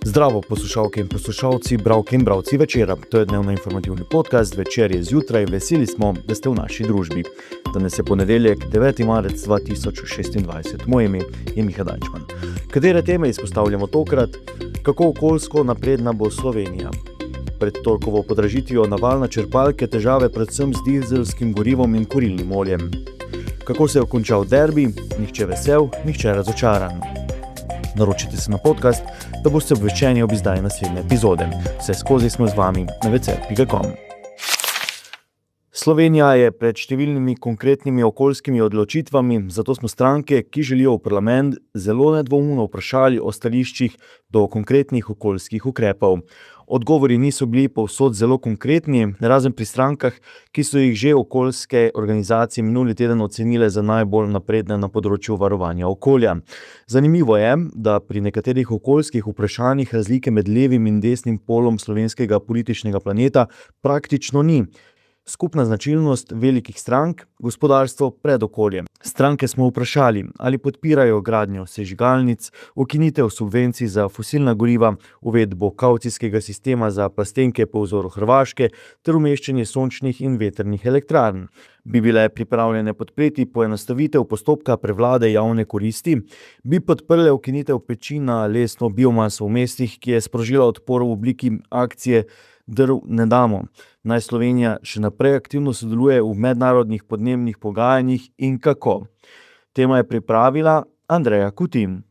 Zdravo, poslušalke in poslušalci, bralke in bralci večera. To je dnevno informativni podcast, večer je zjutraj, veseli smo, da ste v naši družbi. Danes je ponedeljek, 9. marec 2026. Moje ime je Miha Dajčman. Katere teme izpostavljamo tokrat? Kako okoljsko napredna bo Slovenija? Pred torkovo podražitvijo navalna črpalke, težave predvsem z dizelskim gorivom in kurilnim oljem. Kako se je končal derbi? Nihče vesel, nihče razočaran. Naročite se na podcast, da boste obveščeni ob izdaji naslednje epizode. Vse skozi smo z vami na večer.com. Slovenija je pred številnimi konkretnimi okoljskimi odločitvami, zato smo stranke, ki želijo v parlament, zelo nedvoumno vprašali o stališčih do konkretnih okoljskih ukrepov. Odgovori niso bili povsod zelo konkretni, razen pri strankah, ki so jih že okoljske organizacije minuli teden ocenile za najbolj napredne na področju varovanja okolja. Zanimivo je, da pri nekaterih okoljskih vprašanjih razlike med levim in desnim polom slovenskega političnega planeta praktično ni. Skupna značilnost velikih strank, gospodarstvo pred okoljem. Stranke smo vprašali, ali podpirajo gradnjo sežigalnic, ukinitev subvencij za fosilna goriva, uvedbo kavcijskega sistema za plastenke po vzoru Hrvaške ter umeščanje sončnih in vetrnih elektrarn. Bi bile pripravljene podpreti poenostavitev postopka prevlade javne koristi? Bi podprle ukinitev peči na lesno biomaso v mestih, ki je sprožila odpor v obliki akcije Drv ne damo? Naj Slovenija še naprej aktivno sodeluje v mednarodnih podnebnih pogajanjih in kako? Tema je pripravila Andreja Kutin.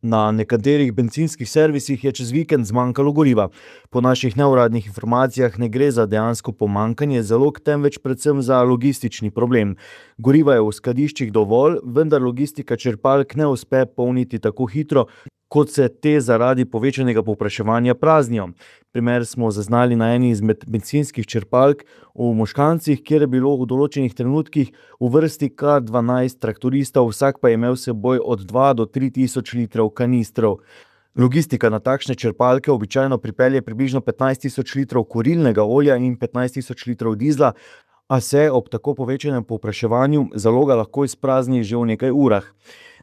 Na nekaterih bencinskih servisih je čez vikend zmanjkalo goriva. Po naših neuradnih informacijah ne gre za dejansko pomanjkanje zalog, temveč predvsem za logistični problem. Goriva je v skladiščih dovolj, vendar logistika črpalk ne uspe polniti tako hitro, kot se te zaradi povečanega povpraševanja praznijo. Primer smo zaznali na eni izmed bencinskih črpalk v Moškancih, kjer je bilo v določenih trenutkih v vrsti kar 12 traktoristov, vsak pa je imel s seboj od 2 do 3 tisoč litrov kanistrov. Logistika na takšne črpalke običajno pripelje približno 15 tisoč litrov kurilnega olja in 15 tisoč litrov dizla, a se ob tako povečanem povpraševanju zaloga lahko izprazni že v nekaj urah.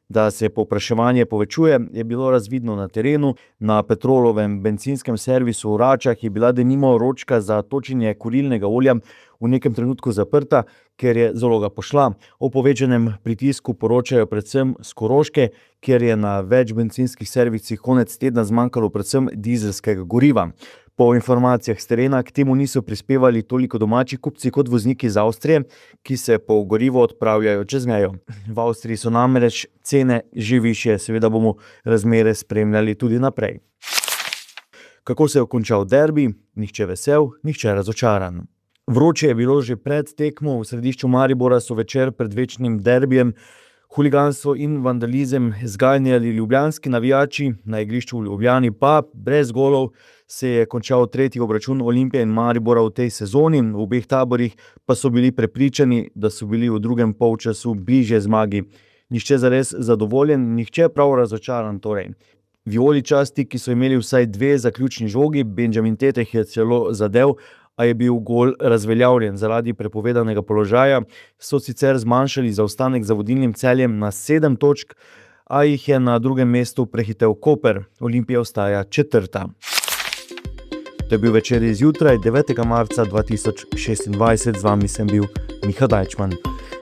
Da se povpraševanje povečuje, je bilo razvidno na terenu. Na Petrolovem benzinskem servisu v Račah je bila denimo ročka za točenje kurilnega olja v nekem trenutku zaprta, ker je zaloga pošla. O povečanem pritisku poročajo predvsem s Koroške, kjer je na več bencinskih servisih konec tedna zmanjkalo predvsem dizelskega goriva. Po informacijah s terena k temu niso prispevali toliko domači kupci kot vozniki iz Avstrije, ki se po gorivo odpravljajo čez mejo. V Avstriji so namreč cene že višje, seveda bomo razmere spremljali tudi naprej. Kako se je končal derbi? Nihče vesel, nihče razočaran. Vroče je bilo že pred tekmo, v središču Maribora so večer pred večnim derbijem huliganstvo in vandalizem zganjali ljubljanski navijači, na igrišču v Ljubljani pa brez golov se je končal tretji obračun Olimpije in Maribora v tej sezoni. V obeh taborih pa so bili prepričani, da so bili v drugem polčasu bližje zmagi. Nihče zares zadovoljen, nihče prav razočaran torej. Vijoličasti, ki so imeli vsaj 2 zaključni žogi, Benjamin Teteh je celo zadel, a je bil gol razveljavljen zaradi prepovedanega položaja, so sicer zmanjšali zaostanek za vodilnim Celjem na 7 točk, a jih je na drugem mestu prehitel Koper. Olimpija ostaja 4. To je bil večer zjutraj, 9. marca 2026, z vami sem bil Miha Dajčman.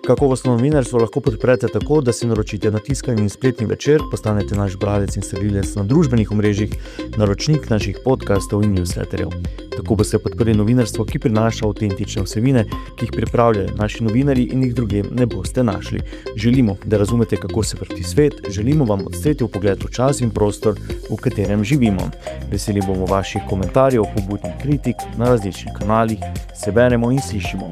Kakovostno novinarstvo lahko podprete tako, da se naročite na tiskani in spletni večer, postanete naš bralec in sledilec na družbenih omrežjih, naročnik naših podcastov in newsletterjev. Tako boste podprli novinarstvo, ki prinaša avtentične vsebine, ki jih pripravljajo naši novinarji in jih drugje ne boste našli. Želimo, da razumete, kako se vrti svet, želimo vam odstreti vpogled v čas in prostor, v katerem živimo. Veseli bomo vaših komentarjev, pobud in kritik na različnih kanalih, se beremo in slišimo.